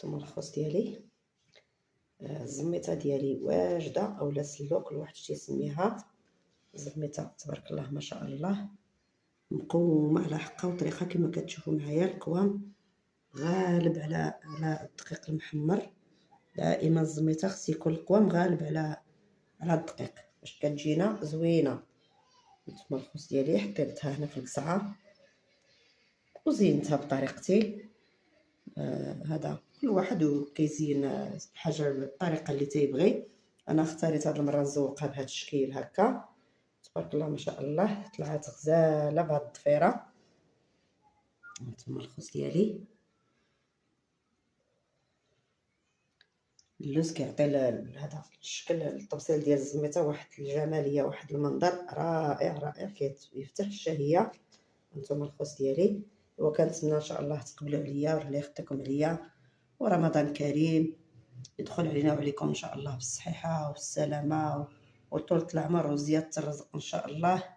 هانتوما الخبز ديالي. الزميته ديالي واجده اولا سلو، كل واحد تيسميها. الزميته تبارك الله ما شاء الله مقومه على حقها وطريقه كما كتشوفوا معايا. القوام غالب على الدقيق المحمر. دائما الزميته خص يكون القوام غالب على الدقيق باش كتجينا زوينه. هانتوما الخبز ديالي حطيتها هنا في القصعه وزينتها بطريقتي. هذا كل واحد كيزين الحاجه بالطريقه اللي تيبغي. انا اختاريت هذه المره نزوقها بهذا الشكل هكا. تبارك الله ما شاء الله طلعت غزاله بهذه الضفيره. هانتوما الخبز ديالي. اللوز كيعطي هذا الشكل، الطبسيل ديال الزميته واحد الجماليه، واحد المنظر رائع رائع كيفتح الشهيه. هانتوما الخبز ديالي، وكنتمنى ان شاء الله تقبلوا عليا وراه يخدمكم عليا، ورمضان كريم يدخل علينا وعليكم ان شاء الله بالصحه والسلامه وطولة العمر وزياده الرزق ان شاء الله.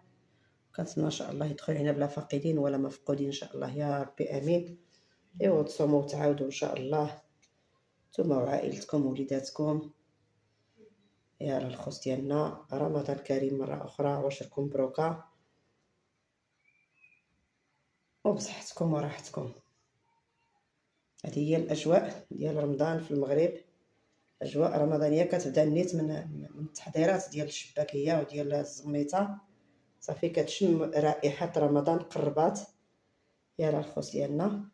كنتمنى ان شاء الله يدخل علينا بلا فاقدين ولا مفقودين ان شاء الله يا ربي امين. ايوا تصوموا وتعاودوا ان شاء الله نتوما وعائلتكم ووليداتكم. يا الخبز ديالنا رمضان كريم مره اخرى، وعشركم مبروكه وبصحتكم وراحتكم. هذه هي الاجواء ديال رمضان في المغرب. اجواء رمضانيه كتبدا نيت من التحضيرات ديال الشباكيه وديال الزميته، صافي كتشم رائحه رمضان قربات. يا الخبز ديالنا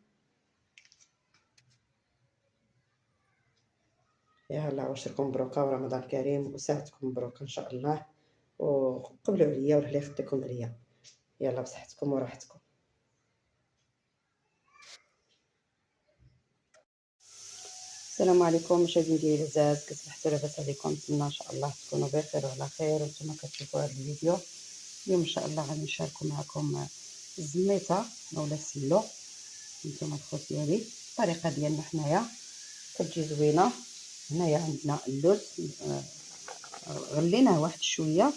يلا عشركم مبروكه ورمضان كريم وساعتكم مبروكه ان شاء الله، وقبلوا عليا وراه يخدمكم عليا. يلا بصحتكم وراحتكم. السلام عليكم مشاهدين ديالي العزاز، كتصبحوا لاباس عليكم؟ نتمنى ان شاء الله تكونوا بخير وعلى خير وانتم كتشوفوا هذا الفيديو. اليوم ان شاء الله غادي نشاركوا معكم الزميته اولا السلو. هانتوما الخبز ديالي الطريقه ديالنا حنايا كتجي زوينه. هنايا عندنا اللوز غليناه واحد شويه.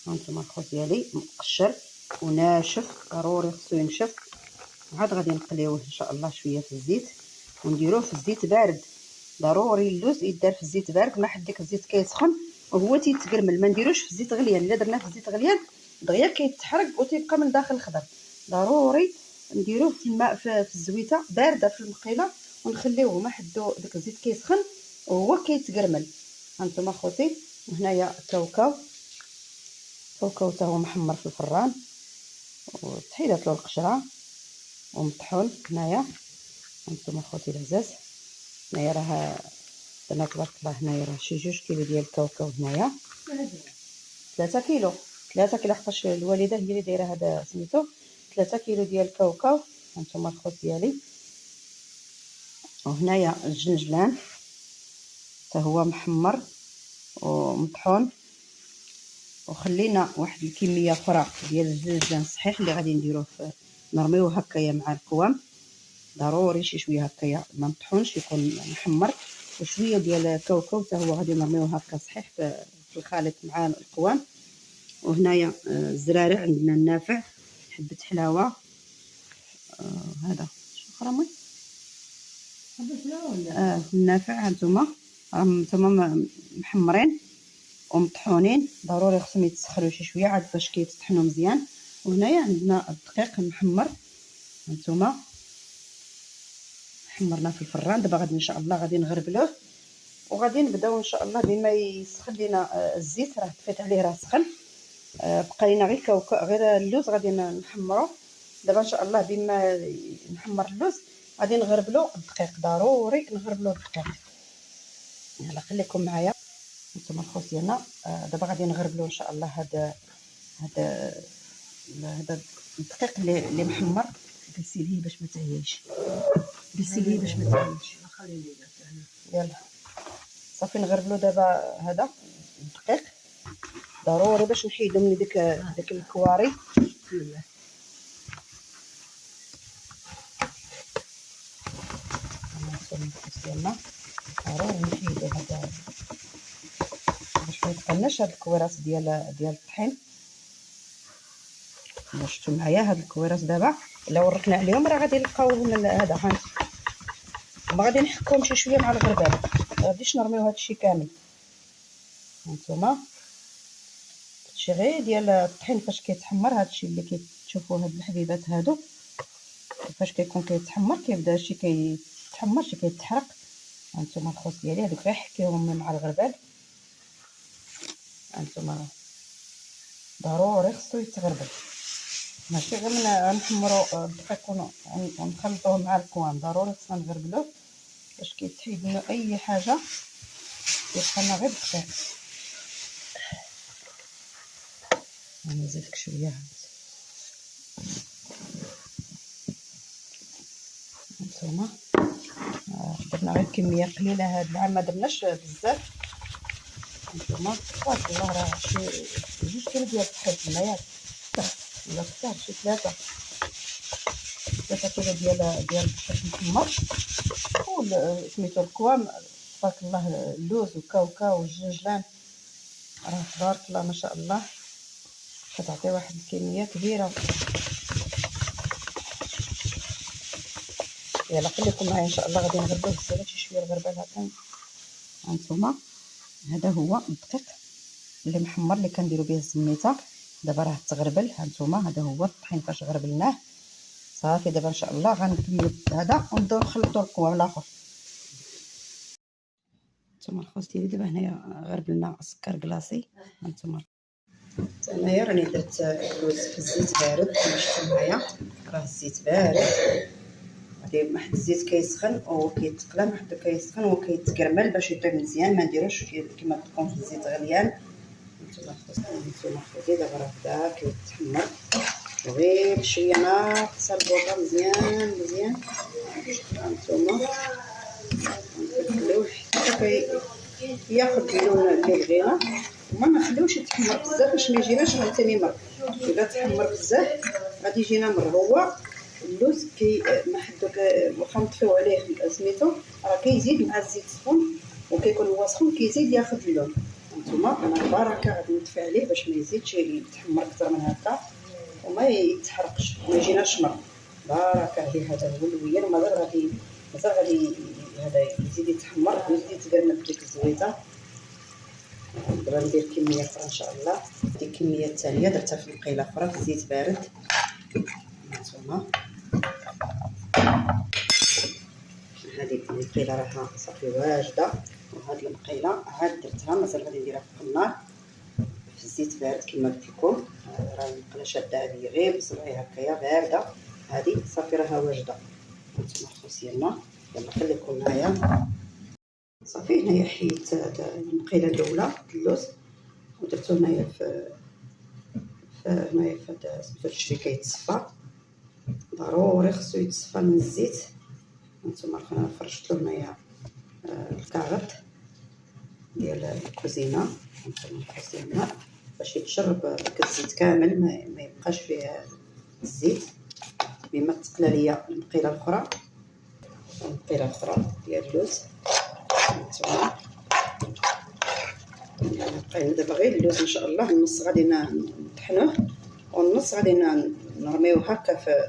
هانتوما الخبز ديالي مقشر وناشف، ضروري خصو ينشف. عاد غادي نقليوه ان شاء الله شويه في الزيت ونديروه في الزيت بارد. ضروري اللوز يدار في الزيت بارد، ما حد ديك الزيت كيسخن وهو تيتقرمل. ما نديروش في الزيت غليان، الا درناه في الزيت غليان دغيا كيتحرق وتيبقى من داخل خضر. ضروري نديروه في الماء في الزويته بارده في المقيله ونخليوه ما حدو داك الزيت كيسخن وهو كيتقرمل. هانتوما خوتي وهنايا كاوكاو حتى هو محمر في الفران وتحيدات له القشره ومطحون. هنايا هانتوما خوتي العزاز، هنايا راه انا تبارك الله هنايا راه شي 2 كيلو ديال الكاوكاو. هنايا 3 كيلو حقاش الوالده هي اللي دايره هذا سميتو 3 كيلو ديال الكاوكاو. هانتوما الخبز ديالي. وهنايا الجنجلان حتى هو محمر ومطحون، وخلينا واحد الكميه اخرى ديال الجنجلان صحيح اللي غادي نديروه نرميوه هكايا مع القوام. ضروري شي شويه هكايا ما مطحونش يكون محمر، وشويه ديال الكاوكاو حتى هو غادي نرميوه هكا صحيح في الخليط مع القوام. وهنايا الزرارع عندنا النافع حبه حلاوه. هذا اخرى مي حبه حلاوه ولا النافع. هانتوما محمرين ومطحونين، ضروري خصهم يتسخنوا شي شويه عاد باش كيتطحنوا مزيان. وهنايا عندنا الدقيق المحمر. هانتوما حمرناه في الفران، دابا غادي ان شاء الله غادي نغربلوه وغادي نبداو ان شاء الله بما يسخن لينا الزيت. راه طفيت عليه راه سخن. بقى لينا غير اللوز غادي نحمرو دابا ان شاء الله. بما نحمر اللوز غادي نغربلو الدقيق، ضروري نغربلو الدقيق. يلا خليكم معايا. نتوما الخبز ديالنا دابا غادي نغربلو ان شاء الله هذا الدقيق اللي محمر. جلسي ليه باش ما تعياش، يلا صافي نغربلو دابا هذا الدقيق. ضروري باش نحيدو من داك الكواري. ديالنا ضروري نحيدو هذا باش ما يبقالناش هاد الكويرات ديال الطحين. شفتوا معايا هاد الكويرات دابا الا وركنا عليهم راه غادي نلقاو هذا. هما غادي نحكوهم شي شويه مع الغربال، غاديش نرميو هادشي كامل. هانتوما هادشي غير ديال الطحين فاش كيتحمر، هادشي اللي كتشوفوا هاد الحبيبات هادو فاش كيكون كيتحمر كيبدا شي كيتحمر شي كيتحرق. هانتوما الخوص ديالي هادوك غير حكيوهم مع الغربال. هانتوما ضروري خصو يتغربل، ماشي غير نحمرو الدقيق ونخلطوه مع الكوام، ضروري خصنا نغربلوه باش كيتحيد منو اي حاجه كيبقى لنا غير الدقيق. نزيدك شويه هانتوما. درنا غير كميه قليله هاد العام، ما درناش بزاف. هانتوما تبارك الله راه شي 2 كيلو ديال الطحين تما ولا كثر، شي 3 كيلو ديال الطحين محمر. سميتو الكوام تبارك الله، اللوز وكاوكاو والجنجلان، راه تبارك الله ما شاء الله كتعطي واحد الكميه كبيره. يلا خليكم معايا ان شاء الله، غادي نغربوه بزاف شي شويه الغربال هكا. هانتوما هذا هو الدقيق اللي محمر اللي كنديروا به الزميته، دابا راه تغربل. هانتوما هذا هو الطحين فاش غربلناه صافي. دابا ان شاء الله غنكملوا هذا ونبداو نخلطوا القوام الاخر. هانتوما الخوص ديالي دابا هنايا غربلنا سكر كلاصي. هانتوما انايا راني درت اللوز في الزيت بارد كما شفتوا معايا، راه الزيت بارد، غادي واحد الزيت كيسخن وكيتقلى، واحد كيسخن وكيتكرمل باش يطيب مزيان، ما نديروش كما تكون في الزيت غليان. نتوما خوتي دابا راه بدا كيتحمر غير بشويه نار، خصها البوطه مزيان مزيان. هانتوما نخليوه حتى ياخذ اللون اللي بغينا، وما نخليوش يتحمر بزاف باش ما يجيناش عاوتاني مر. الا تحمر بزاف غادي يجينا مر. هو اللوز ما حدوك واخا نطفيو عليه سميتو راه كيزيد مع الزيت سخون، وكيكون هو سخون كيزيد ياخذ اللون. هانتوما انا البركه غادي نطفي عليه باش ما يزيدش يتحمر اكثر من هكا وما يتحرقش وما يجيناش مر. بارك عليه، هذا هو اللويان. ومازال غادي هذا يزيد يتحمر ويزيد يتقرمل بديك الزويته. دابا ندير كميه اخرى ان شاء الله. هذه الكميه الثانيه درتها في مقيله اخرى في الزيت بارد. هانتوما هذه المقيله راها صافي واجده، وهذه المقيله عاد درتها مازال غادي نديرها في النار في الزيت بارد كما قلت لكم. راه المقله شاده هذه غير بصبعي هكايا بارده، هذه صافي راها واجده. هانتوما الخوص ديالنا يلا خليكم معايا. صافي هنايا حيت المقيله الاولى اللوز ودرتو هنايا في هنايا في هذا سميتو الشري كيتصفى، ضروري خصو يتصفى من الزيت. هانتوما انا فرشت له هنايا الكاغط ديال الكوزينه. هانتوما الخوص ديالنا باش يتشرب داك الزيت كامل، ما يبقاش فيه الزيت. بما تقلى ليا المقيله الاخرى ديال اللوز. هانتوما بقينا دابا غير اللوز ان شاء الله، النص غادي نطحنوه والنص غادي نرميوه هكا في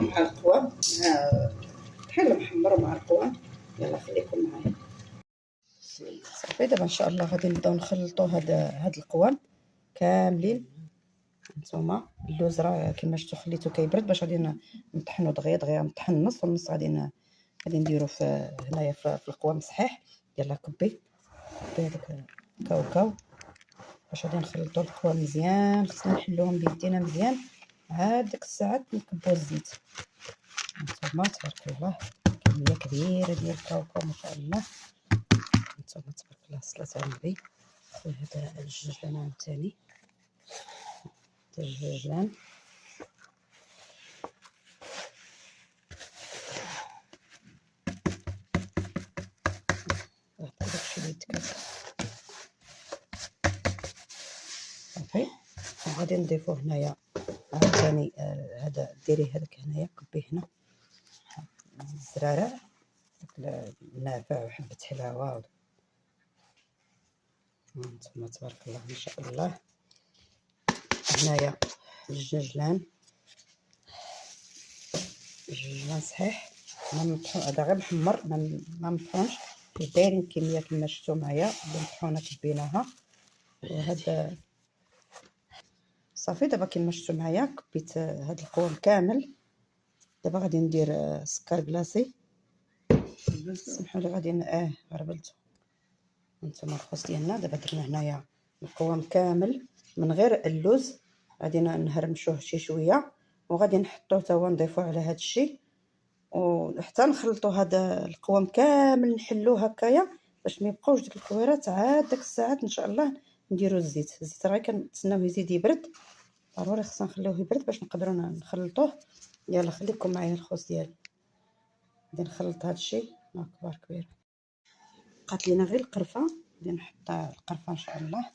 مع القوام، مع الطحين المحمر مع القوام. يلا خليكم معايا. صافي دابا ان شاء الله غادي نبداو نخلطوا هاد القوام كاملين. هانتوما اللوز راه كما شفتوا خليته كيبرد باش غادي نطحنوا دغيا نطحن النص، والنص غادي نديرو هنايا في القوام صحيح. يلا كبي هذاك كاوكاو باش غادي نخلطوا القوام مزيان. خصنا نحلوهم بيدينا مزيان عاد ديك الساعات نكبوا الزيت. هانتوما تبارك الله كميه كبيره ديال الكاوكاو ما شاء الله. هانتوما تبارك الله صلاه على النبي. خويا هذا الجنجلان عاوتاني، هذا الجنجلان غتقدر شي يدك صافي. وغادي نضيفو هنايا عاوتاني هذا ديري هذاك هنايا كبيه هنا الزرارع داك النافع وحبه حلاوه. هانتوما تبارك الله ما شاء الله. هنايا الجنجلان صحيح ما مطحون، هذا غير محمر، ما مطحونش. دايرين كميه كما شفتوا معايا المطحونه كبيناها. وهذا صافي. دابا كما شفتوا معايا كبيت هذا القوام كامل. دابا غادي ندير سكر كلاصي. سمحوا لي غادي غربلتو. هانتوما الخوص ديالنا. دابا درنا هنايا القوام كامل من غير اللوز. غادي نهرمشوه شي شويه وغادي نحطوه تا هو نضيفوه على هذا الشيء وحتى نخلطوا هذا القوام كامل، نحلوه هكايا باش ما يبقاوش ديك الكويرات. عاد داك الساعات ان شاء الله نديروا الزيت راه كنتسناوه يزيد يبرد. ضروري خصنا نخليوه يبرد باش نقدروا نخلطوه. يلا خليكم معايا الخوص ديالي. غادي نخلط هذا الشيء كبار كبير. بقات لينا غير القرفه. غادي نحط القرفه ان شاء الله.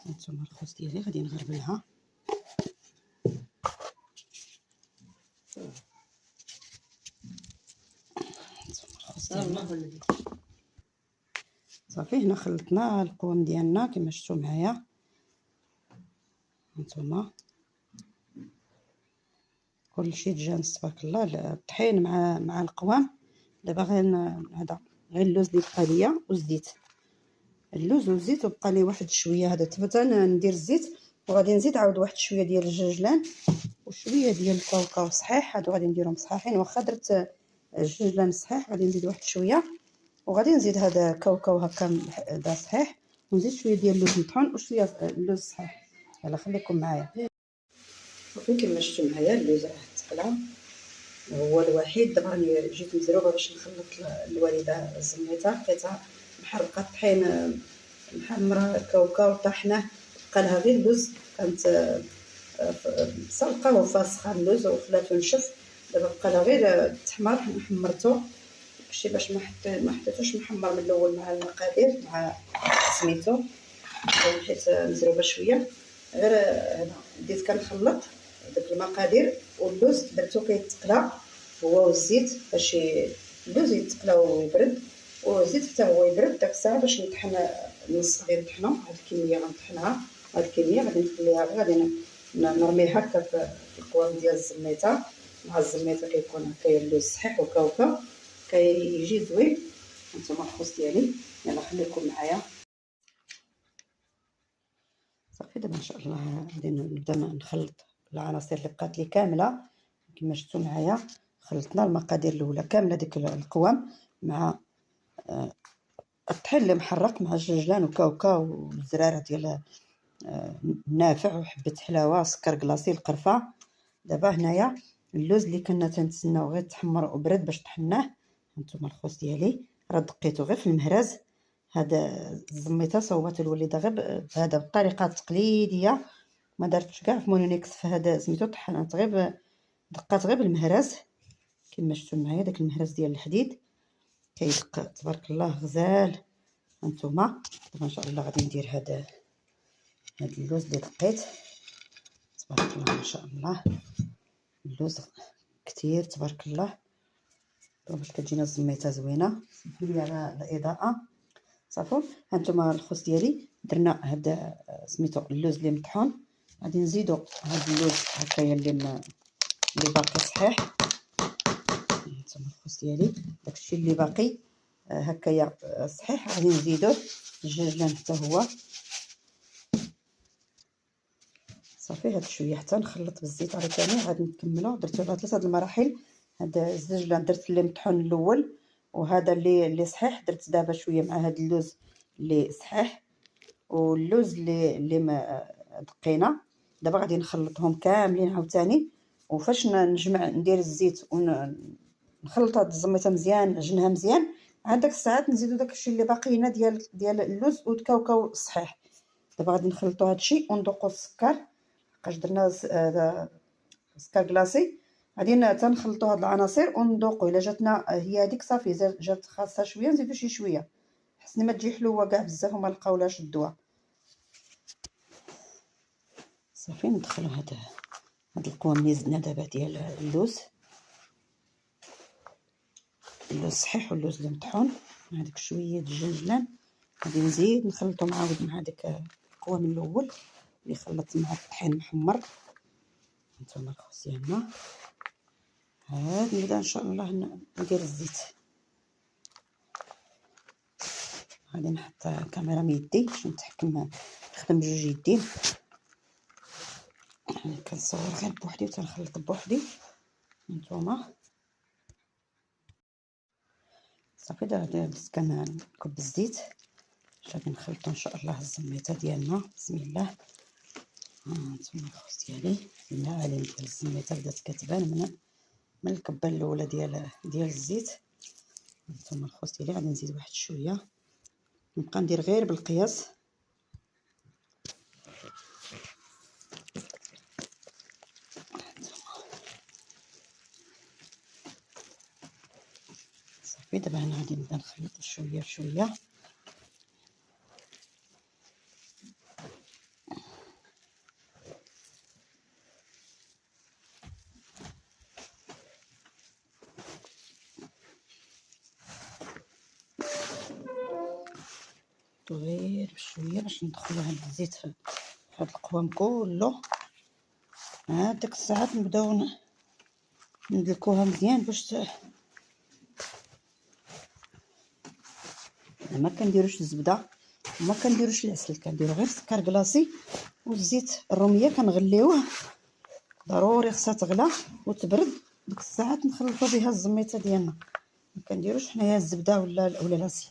هانتوما الخوص ديالي غادي نغربلها. صافي هنا خلطنا القوام ديالنا كما شفتوا معايا. هانتوما كلشي تجانس تبارك الله. الطحين مع القوام. دابا غير هذا غير اللوز اللي بقى ليا والزيت. اللوز والزيت وبقى لي واحد شويه. هذا تبدا ندير الزيت وغادي نزيد عاود واحد شويه ديال الجنجلان وشويه ديال الكاوكاو صحيح. هادو غادي نديرهم صحاحين. واخا درت الجنجلان صحيح غادي نزيد واحد شويه وغادي نزيد هذا كاوكاو هكا هذا صحيح ونزيد شويه ديال اللوز مطحون وشويه اللوز صحيح. يلا خليكم معايا. صافي كما شفتوا معايا اللوز راه تقلى هو الوحيد. دابا راني جيت مزروبه باش نخلط الوالده الزميته. لقيتها محرقه الطحين محمره الكاوكاو طحناه بقى لها غير اللوز. كانت سلقه وفاسخه اللوز وخلاتو نشف. دابا بقى لها غير التحمر. حمرته داكشي باش ما حطيتوش محمر من الاول مع المقادير مع سميتو حيت مزروبه شويه. غير هذا بديت كنخلط داك المقادير واللوز درتو كيتقلى هو والزيت باش اللوز يتقلى ويبرد والزيت حتى هو يبرد داك الساعه باش نطحن النص. غادي نطحنو هاد الكميه غنطحنها. هاد الكميه غادي نخليها غادي نرميها هكا في القوام ديال الزميته. مع الزميته كيكون هكايا اللوز صحيح وكاوكاو كيجي زوين. هانتوما الخوص ديالي. يلا خليكم معايا. صافي دابا ان شاء الله غادي نبدا نخلط العناصر اللي بقات لي كامله كما شفتوا معايا. خلطنا المقادير الاولى كامله ديك القوام مع الطحين اللي محرق مع الجنجلان وكاوكاو والزراره ديال النافع وحبه حلاوه سكر كلاصي القرفه. دابا هنايا اللوز اللي كنا تنتسناو غير تحمر وبرد باش طحناه. هانتوما الخوص ديالي راه دقيتو غير في المهراز. هذا الزميته صوبات الوليده غير بهذا بالطريقه التقليديه ما درتش كاع في مونونيكس. في هذا سميتو طحنات غير دقات غير بالمهراز كما شفتوا معايا. داك المهراز ديال الحديد كيدق تبارك الله غزال. هانتوما دابا ان شاء الله غادي ندير هذا اللوز اللي دقيت تبارك الله ما شاء الله. اللوز كثير تبارك الله باش كتجينا الزميته زوينه. سمحوا لي على الاضاءه. صافي هانتوما الخوص ديالي درنا هذا سميتو اللوز اللي مطحون. غادي نزيدو هذا اللوز هكايا اللي باقي صحيح. هانتوما الخوص ديالي داكشي اللي باقي هكايا صحيح غادي نزيدوه. الجنجلان حتى هو صافي. هاد شويه حتى نخلط بالزيت عاوتاني غادي نكملو. درتو على 3 المراحل. هذا الزنجلان درت اللي مطحون الاول وهذا اللي صحيح درت دابا شويه مع هذا اللوز اللي صحيح واللوز اللي ما دقينا. دابا غادي نخلطهم كاملين عاوتاني. وفاش نجمع ندير الزيت ونخلط هاد الزميته مزيان نعجنها مزيان عاد داك الساعات نزيدو داكشي اللي باقي لنا ديال اللوز والكاوكاو صحيح. دابا غادي نخلطو هادشي وندوقو السكر لحقاش درنا سكر كلاصي. غادي تنخلطوا هاد العناصر وندوقوا الا جاتنا هي هذيك صافي. جات خاصها شويه نزيدو شي شويه حسن ما تجي حلوه كاع بزاف وما لقاولهاش الدواء. صافي ندخلوا هاد القوام اللي زدنا دابا ديال اللوز صحيح واللوز اللي مطحون مع داك شويه الجنجلان. غادي نزيد نخلطو معاود مع داك القوام الاول اللي خلطت مع الطحين محمر. هانتوما الخوص ديالنا عاد نبدا ان شاء الله ندير الزيت. غادي نحط الكاميرا من يدي باش نتحكم، نخدم بجوج يدين، يعني كنصور غير بوحدي وتنخلط بوحدي. نتوما صافي دابا بديت كنكب الزيت باش غادي نخلطو ان شاء الله الزميته ديالنا. بسم الله. هانتوما الخبز ديالي المعالم ديال الزميته بدات كتبان من الكبه الاولى ديال الزيت. هانتوما الخبز ديالي غادي نزيد واحد شويه، نبقى ندير غير بالقياس. صافي دابا هنا غادي نبدا نخلط شويه بشويه. غير بشويه باش ندخلو هاد الزيت في هاد القوام كله. عاد ديك الساعات نبداو ندلكوها مزيان باش ما كنديروش الزبده وما كنديروش العسل، كنديرو غير السكر كلاصي والزيت. الروميه كنغليوه ضروري خصها تغلى وتبرد، ديك الساعات نخلطو بها الزميته ديالنا. ما كنديروش حنايا الزبده ولا العسل.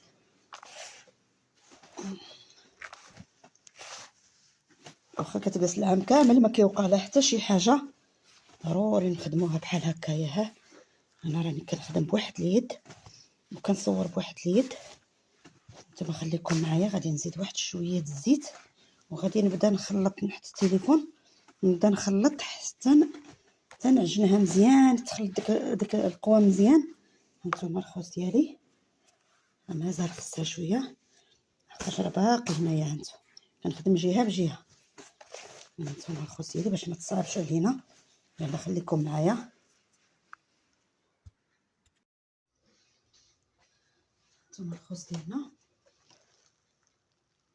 واخا كتجلس العام كامل ما كيوقع لها حتى شي حاجه، ضروري نخدموها بحال هكايا. ها انا راني كنخدم بواحد اليد وكنصور بواحد اليد. نتوما خليكم معايا. غادي نزيد واحد شويه الزيت وغادي نبدا نخلط. نحط التليفون نبدا نخلط حتى نعجنها مزيان، تخلط ديك القوام مزيان. هانتوما الخبز ديالي مازال خصها شويه حيت راه باقي هنايا. هانتوما كنخدم جهه بجهه. هانتوما الخبز ديالي باش ما تصعبش علينا. يلا خليكم معايا. هانتوما الخبز ديالنا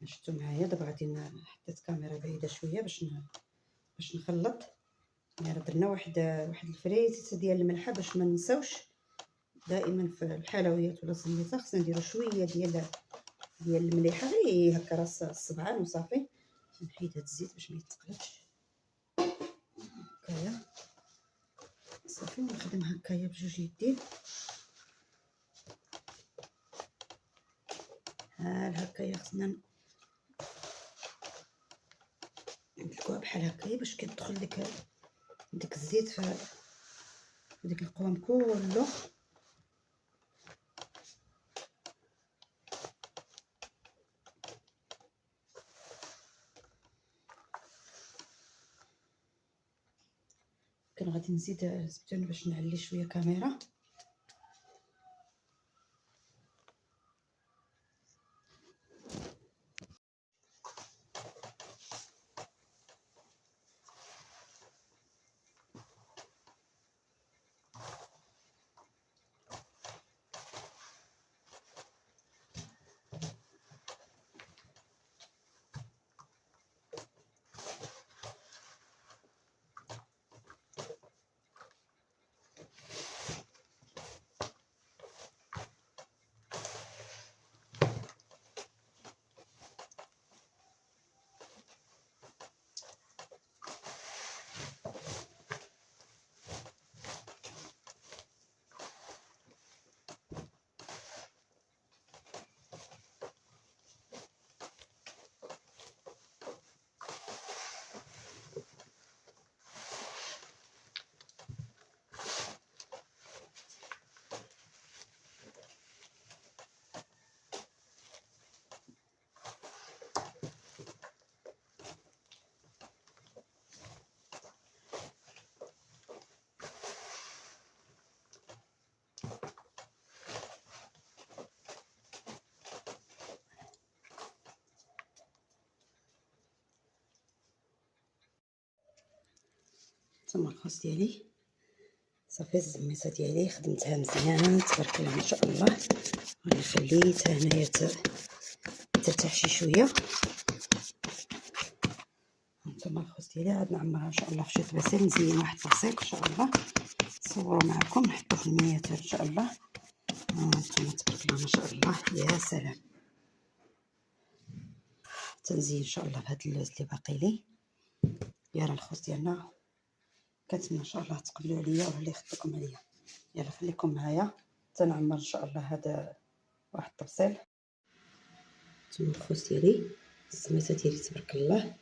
شفتوا معايا. دابا غادي حطيت كاميرا بعيده شويه باش نخلط. يعني درنا واحد الفريت ديال الملحه باش ما ننساوش دائما في الحلويات ولا السميته خصنا نديرو شويه ديال المليحه، غير هكا راس الصبعان وصافي. نحيد هاد الزيت باش ما يتقلبش هكايا. صافي ونخدم هكايا بجوج يدين بحال هكايا. خصنا ندلكوها بحال هكايا باش كيدخل ديك الزيت في ديك القوام كله. كان غادي نزيد الزبدون باش نعلي شويه كاميرا. ثم الخبز ديالي صافي. الزميته ديالي خدمتها مزيان تبارك الله ما شاء الله. غادي خليتها هنايا ترتاح شي شويه. هانتوما الخبز ديالي عاد نعمرها ان شاء الله في شي طباسيل، نزين واحد الطاسيل ان شاء الله نصورو معكم نحطو في المينياتور ان شاء الله. هانتوما تبارك الله ما شاء الله، يا سلام. تنزين ان شاء الله بهاد اللوز اللي باقي لي ديال الخبز ديالنا. كنتمنى ان شاء الله تقبلوا عليا وعلى خطكم عليا. يلا خليكم معايا تنعمر ان شاء الله هذا واحد الطبسيل. هانتوما الخبز ديالي، السميته ديالي تبارك الله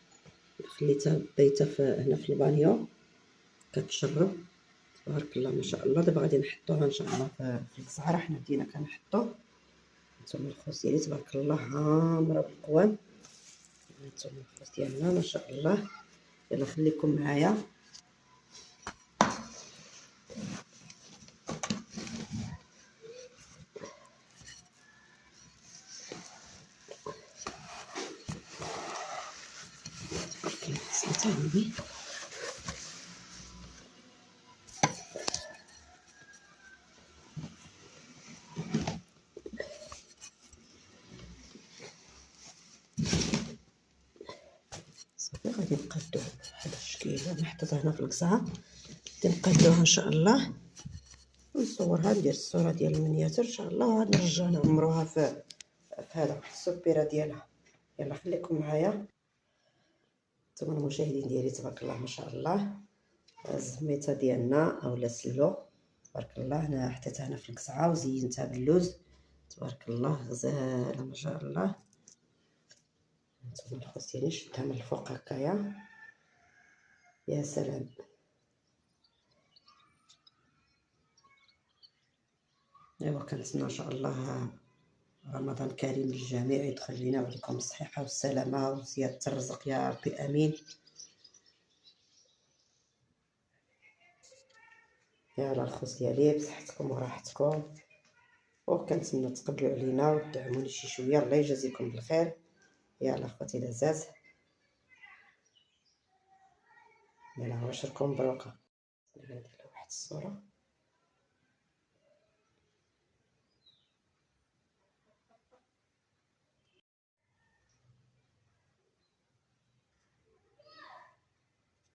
خليتها بايته هنا في البانيو كتشرب تبارك الله ما شاء الله. دابا غادي نحطوها ان شاء الله في القزعره. حنا بدينا كنحطو. هانتوما الخبز ديالي تبارك الله هامره بالقوام. هانتوما الخبز ديالنا ما شاء الله. يلا خليكم معايا. صافي غادي نقادوه بهذا الشكل. انا حطيتها هنا في القزعه، غادي نقادوها ان شاء الله ونصورها ندير الصوره ديال المنياتور ان شاء الله، وغادي نرجع نعمروها في هذا السوبيره ديالها. يلا خليكم معايا. نتوما المشاهدين ديالي تبارك الله ما شاء الله، الزميته ديالنا اولا سلو تبارك الله انا حطيتها هنا في القزعه وزينتها باللوز تبارك الله غزاله ما شاء الله. نتوما الخبز ديالي شدها من الفوق هكايا، يا سلام. ايوا كنتمنى ان شاء الله رمضان كريم للجميع، يدخل لينا وعليكم الصحه والسلامه وزياده الرزق يا ربي امين. يلا الخبز ديالي بصحتكم وراحتكم، وكنتمنى تقبلوا علينا وتدعموني شي شويه. الله يجازيكم بالخير. يلا اخوتي العزاز، يلا بشركم مبروكه. ندير واحد الصوره.